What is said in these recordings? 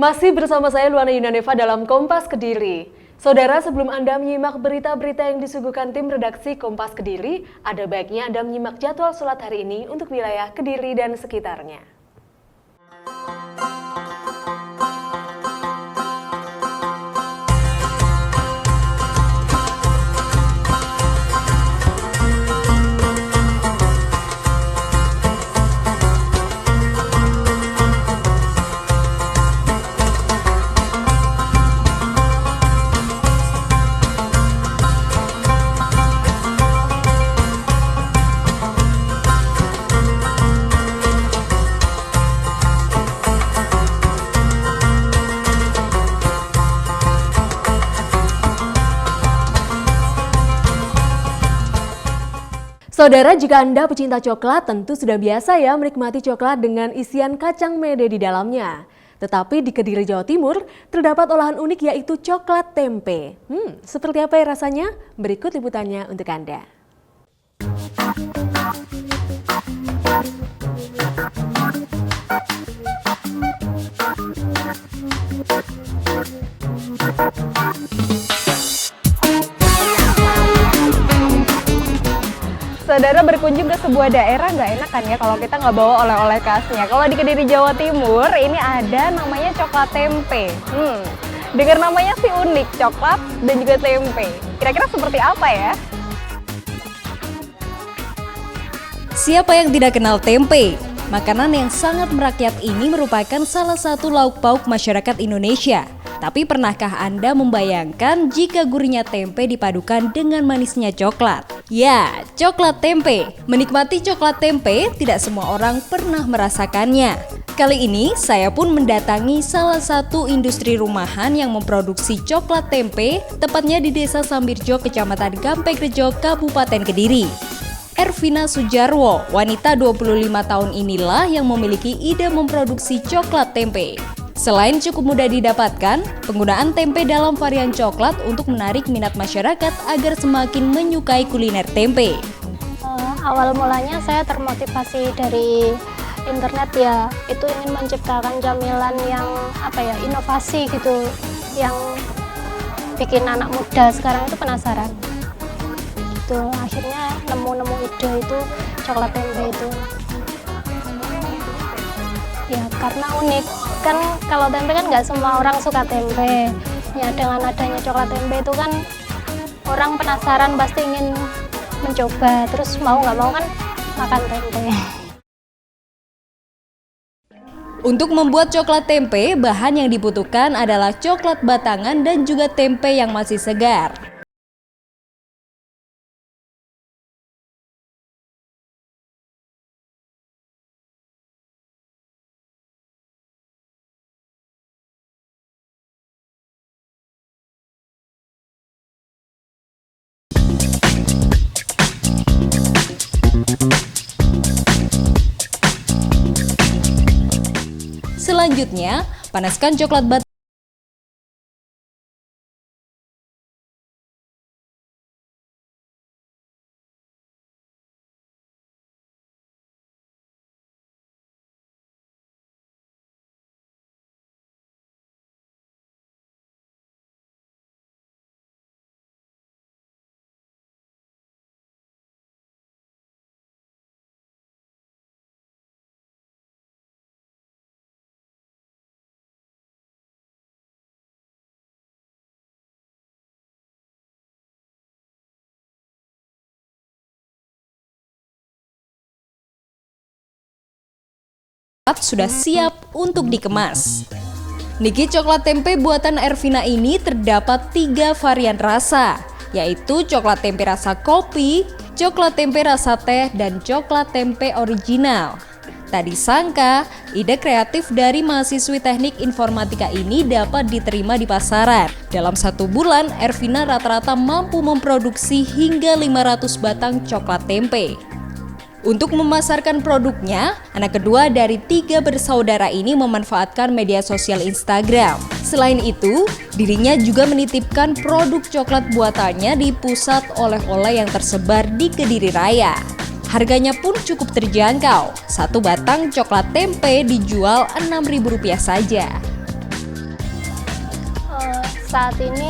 Masih bersama saya Luana Yunaneva dalam Kompas Kediri. Saudara, sebelum Anda menyimak berita-berita yang disuguhkan tim redaksi Kompas Kediri, ada baiknya Anda menyimak jadwal sholat hari ini untuk wilayah Kediri dan sekitarnya. Saudara, jika Anda pecinta coklat, tentu sudah biasa ya menikmati coklat dengan isian kacang mede di dalamnya. Tetapi di Kediri, Jawa Timur, terdapat olahan unik yaitu coklat tempe. Seperti apa ya rasanya? Berikut liputannya untuk Anda. Saudara, berkunjung ke sebuah daerah nggak enak kan ya kalau kita nggak bawa oleh-oleh khasnya. Kalau di Kediri, Jawa Timur, ini ada namanya coklat tempe. Dengar namanya sih unik, coklat dan juga tempe. Kira-kira seperti apa ya? Siapa yang tidak kenal tempe? Makanan yang sangat merakyat ini merupakan salah satu lauk pauk masyarakat Indonesia. Tapi pernahkah Anda membayangkan jika gurihnya tempe dipadukan dengan manisnya coklat? Ya, coklat tempe. Menikmati coklat tempe, tidak semua orang pernah merasakannya. Kali ini, saya pun mendatangi salah satu industri rumahan yang memproduksi coklat tempe, tepatnya di Desa Sambirjo, Kecamatan Gampeng-Rejo, Kabupaten Kediri. Ervina Sujarwo, wanita 25 tahun inilah yang memiliki ide memproduksi coklat tempe. Selain cukup mudah didapatkan, penggunaan tempe dalam varian coklat untuk menarik minat masyarakat agar semakin menyukai kuliner tempe. Awal mulanya saya termotivasi dari internet ya, itu ingin menciptakan camilan yang inovasi gitu, yang bikin anak muda sekarang itu penasaran. Itu akhirnya nemu ide itu coklat tempe itu. Ya karena unik. Kan kalau tempe kan nggak semua orang suka tempe. Ya dengan adanya coklat tempe itu kan orang penasaran, pasti ingin mencoba. Terus mau nggak mau kan makan tempe. Untuk membuat coklat tempe, bahan yang dibutuhkan adalah coklat batangan dan juga tempe yang masih segar. Selanjutnya, panaskan coklat batangan. Sudah siap untuk dikemas. Niki coklat tempe buatan Ervina ini terdapat 3 varian rasa, yaitu coklat tempe rasa kopi, coklat tempe rasa teh, dan coklat tempe original. Tak disangka, ide kreatif dari mahasiswi teknik informatika ini dapat diterima di pasaran. Dalam 1 bulan, Ervina rata-rata mampu memproduksi hingga 500 batang coklat tempe. Untuk memasarkan produknya, anak kedua dari 3 bersaudara ini memanfaatkan media sosial Instagram. Selain itu, dirinya juga menitipkan produk coklat buatannya di pusat oleh-oleh yang tersebar di Kediri Raya. Harganya pun cukup terjangkau, 1 batang coklat tempe dijual Rp6.000 saja. saat ini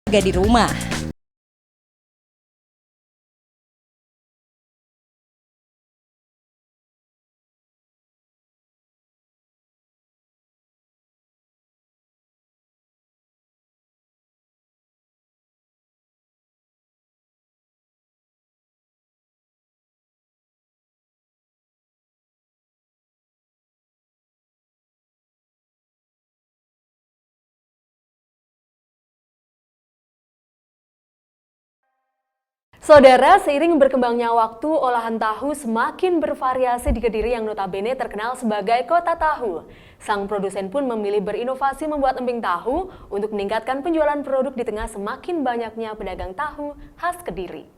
Harga di rumah. Saudara, seiring berkembangnya waktu, olahan tahu semakin bervariasi di Kediri yang notabene terkenal sebagai kota tahu. Sang produsen pun memilih berinovasi membuat emping tahu untuk meningkatkan penjualan produk di tengah semakin banyaknya pedagang tahu khas Kediri.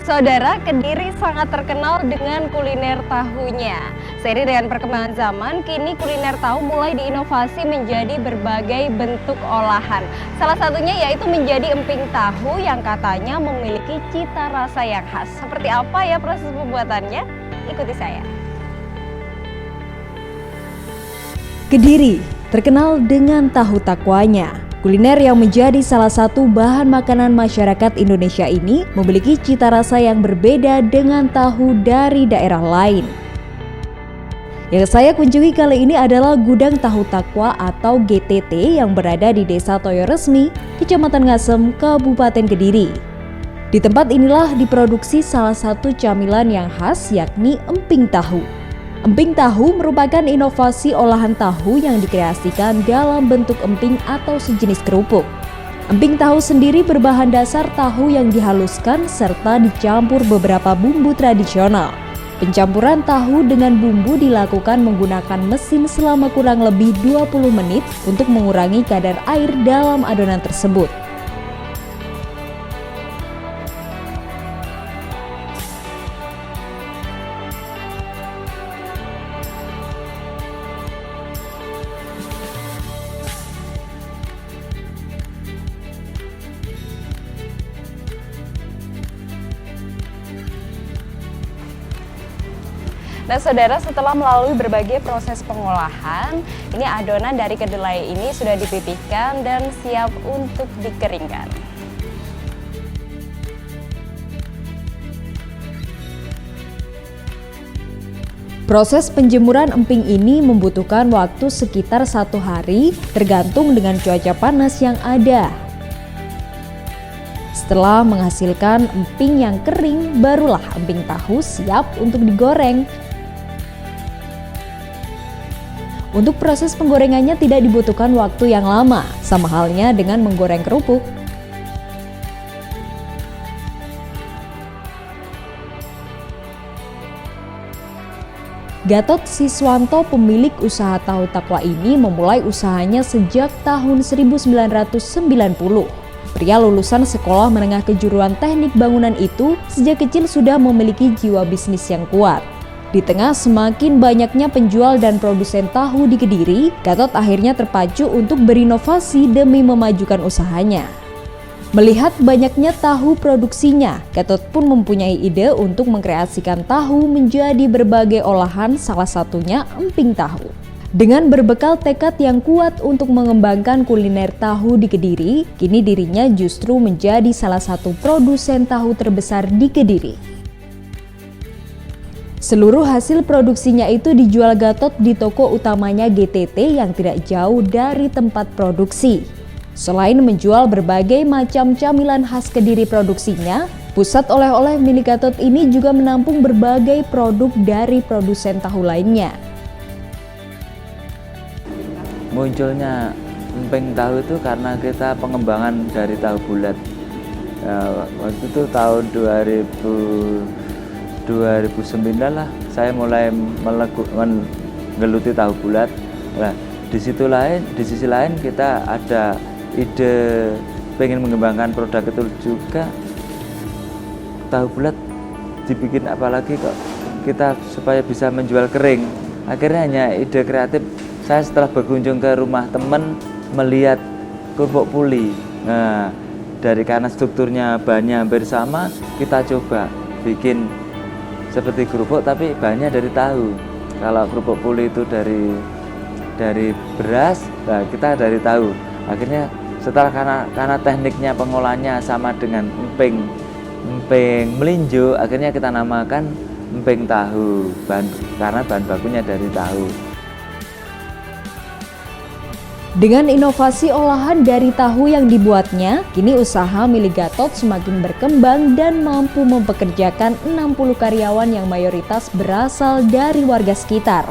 Saudara, Kediri sangat terkenal dengan kuliner tahunya. Seiring dengan perkembangan zaman, kini kuliner tahu mulai diinovasi menjadi berbagai bentuk olahan. Salah satunya yaitu menjadi emping tahu yang katanya memiliki cita rasa yang khas. Seperti apa ya proses pembuatannya? Ikuti saya. Kediri terkenal dengan tahu takwanya. Kuliner yang menjadi salah satu bahan makanan masyarakat Indonesia ini memiliki cita rasa yang berbeda dengan tahu dari daerah lain. Yang saya kunjungi kali ini adalah Gudang Tahu Takwa atau GTT yang berada di Desa Toyo Resmi, Kecamatan Ngasem, Kabupaten Kediri. Di tempat inilah diproduksi salah satu camilan yang khas, yakni emping tahu. Emping tahu merupakan inovasi olahan tahu yang dikreasikan dalam bentuk emping atau sejenis kerupuk. Emping tahu sendiri berbahan dasar tahu yang dihaluskan serta dicampur beberapa bumbu tradisional. Pencampuran tahu dengan bumbu dilakukan menggunakan mesin selama kurang lebih 20 menit untuk mengurangi kadar air dalam adonan tersebut. Nah saudara, setelah melalui berbagai proses pengolahan, ini adonan dari kedelai ini sudah dipipihkan dan siap untuk dikeringkan. Proses penjemuran emping ini membutuhkan waktu sekitar 1 hari tergantung dengan cuaca panas yang ada. Setelah menghasilkan emping yang kering, barulah emping tahu siap untuk digoreng. Untuk proses penggorengannya tidak dibutuhkan waktu yang lama, sama halnya dengan menggoreng kerupuk. Gatot Siswanto, pemilik usaha tahu takwa ini, memulai usahanya sejak tahun 1990. Pria lulusan sekolah menengah kejuruan teknik bangunan itu sejak kecil sudah memiliki jiwa bisnis yang kuat. Di tengah semakin banyaknya penjual dan produsen tahu di Kediri, Gatot akhirnya terpacu untuk berinovasi demi memajukan usahanya. Melihat banyaknya tahu produksinya, Gatot pun mempunyai ide untuk mengkreasikan tahu menjadi berbagai olahan, salah satunya emping tahu. Dengan berbekal tekad yang kuat untuk mengembangkan kuliner tahu di Kediri, kini dirinya justru menjadi salah satu produsen tahu terbesar di Kediri. Seluruh hasil produksinya itu dijual Gatot di toko utamanya GTT yang tidak jauh dari tempat produksi. Selain menjual berbagai macam camilan khas Kediri produksinya, Pusat oleh-oleh milik Gatot ini juga menampung berbagai produk dari produsen tahu lainnya. Munculnya emping tahu itu karena kita pengembangan dari tahu bulat. Waktu itu tahun 2009 lah saya mulai menggeluti tahu bulat. Nah, di sisi lain kita ada ide pengen mengembangkan produk itu juga. Tahu bulat dibikin apalagi kok kita supaya bisa menjual kering. Akhirnya hanya ide kreatif saya setelah berkunjung ke rumah teman melihat kerupuk puli. Nah, karena strukturnya bahannya hampir sama, kita coba bikin seperti kerupuk tapi bahannya dari tahu. Kalau kerupuk puli itu dari beras, nah kita dari tahu. Akhirnya setelah karena tekniknya pengolahannya sama dengan emping melinjo, akhirnya kita namakan emping tahu karena bahan bakunya dari tahu. Dengan inovasi olahan dari tahu yang dibuatnya, kini usaha milik Gatot semakin berkembang dan mampu mempekerjakan 60 karyawan yang mayoritas berasal dari warga sekitar.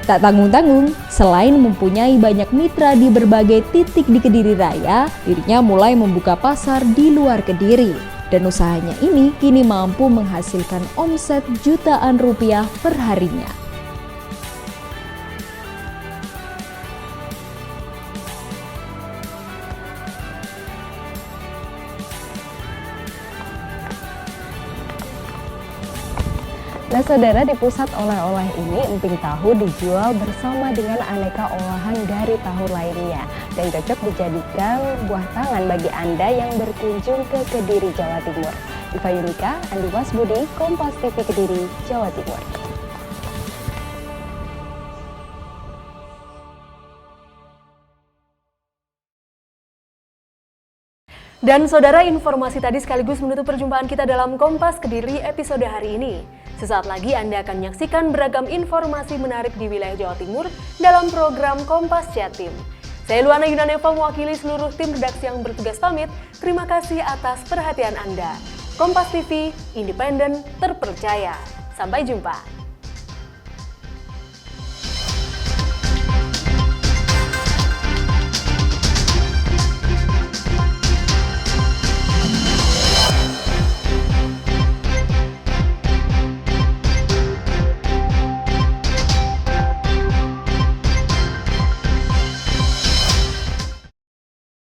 Tak tanggung-tanggung, selain mempunyai banyak mitra di berbagai titik di Kediri Raya, dirinya mulai membuka pasar di luar Kediri. Dan usahanya ini kini mampu menghasilkan omset jutaan rupiah per harinya. Nah saudara, di pusat oleh-oleh ini emping tahu dijual bersama dengan aneka olahan dari tahu lainnya dan cocok dijadikan buah tangan bagi Anda yang berkunjung ke Kediri, Jawa Timur. Iva Yunika, Andi Wasbudi, Kompas TV Kediri, Jawa Timur. Dan saudara, informasi tadi sekaligus menutup perjumpaan kita dalam Kompas Kediri episode hari ini. Sesaat lagi Anda akan menyaksikan beragam informasi menarik di wilayah Jawa Timur dalam program Kompas Jatim. Saya Luana Yunaneva mewakili seluruh tim redaksi yang bertugas pamit. Terima kasih atas perhatian Anda. Kompas TV, independen, terpercaya. Sampai jumpa.